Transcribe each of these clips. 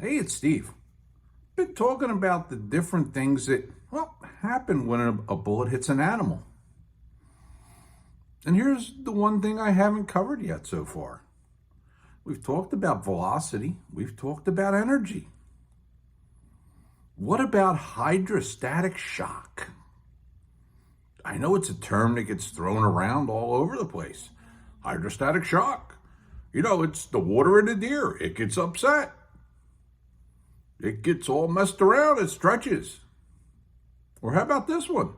Hey, it's Steve. Been talking about the different things that, happen when a bullet hits an animal. And here's the one thing I haven't covered yet so far. We've talked about velocity. We've talked about energy. What about hydrostatic shock? I know it's a term that gets thrown around all over the place. Hydrostatic shock. It's the water in the deer. It gets upset. It gets all messed around. It stretches. Or how about this one?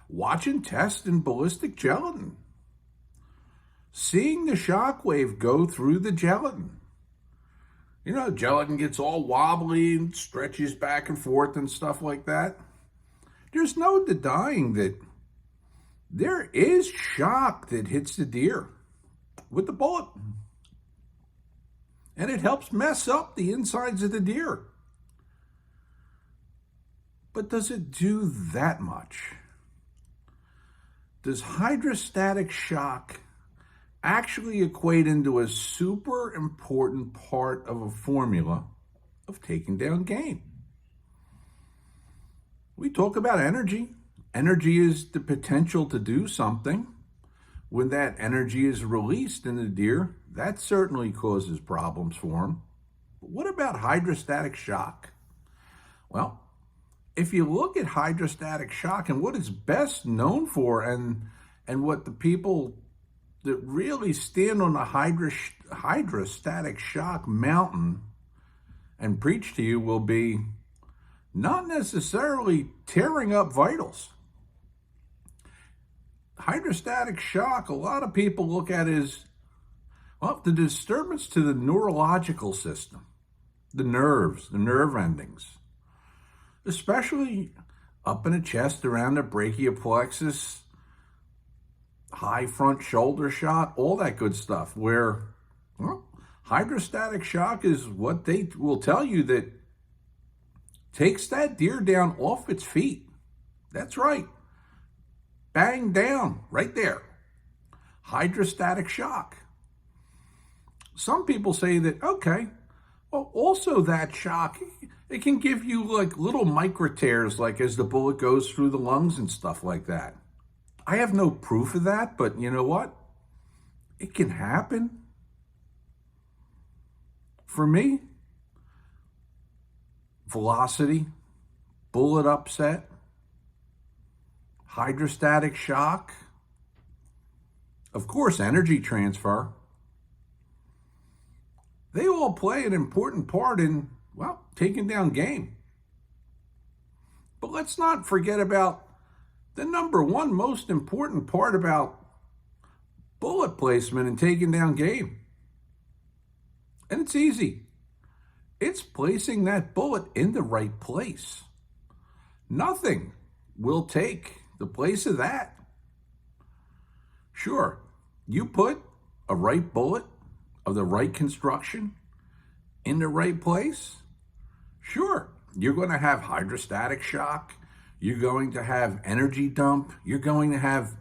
Watching tests in ballistic gelatin. Seeing the shock wave go through the gelatin. Gelatin gets all wobbly and stretches back and forth and stuff like that. There's no denying that there is shock that hits the deer with the bullet. And it helps mess up the insides of the deer. But does it do that much? Does hydrostatic shock actually equate into a super important part of a formula of taking down game? We talk about energy. Energy is the potential to do something. When that energy is released in the deer, that certainly causes problems for them. But what about hydrostatic shock? Well, if you look at hydrostatic shock and what it's best known for and what the people that really stand on the hydrostatic shock mountain and preach to you will be not necessarily tearing up vitals. Hydrostatic shock, a lot of people look at as, the disturbance to the neurological system, the nerves, the nerve endings, especially up in the chest around the brachioplexus, high front shoulder shot, all that good stuff, where hydrostatic shock is what they will tell you that takes that deer down off its feet. That's right. Bang down, right there. Hydrostatic shock. Some people say that, also that shock, it can give you like little micro tears, like as the bullet goes through the lungs and stuff like that. I have no proof of that, but you know what? It can happen. For me, velocity, bullet upset, hydrostatic shock, of course, energy transfer. They all play an important part in, taking down game. But let's not forget about the number one most important part about bullet placement and taking down game. And it's easy. It's placing that bullet in the right place. Nothing will take the place of that. Sure, you put a right bullet of the right construction in the right place. Sure, you're going to have hydrostatic shock. You're going to have energy dump. You're going to have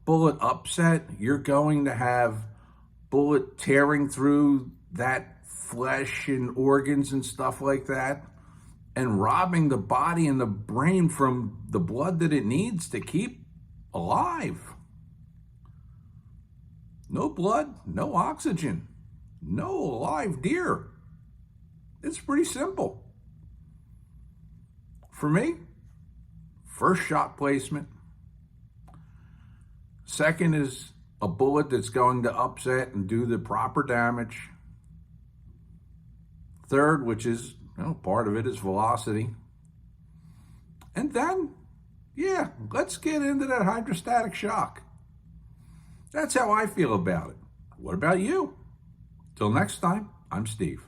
bullet upset. You're going to have bullet tearing through that flesh and organs and stuff like that, and robbing the body and the brain from the blood that it needs to keep alive. No blood, no oxygen, no alive deer. It's pretty simple. For me, first shot placement. Second is a bullet that's going to upset and do the proper damage. Third, which is, part of it is velocity. And then, let's get into that hydrostatic shock. That's how I feel about it. What about you? Till next time, I'm Steve.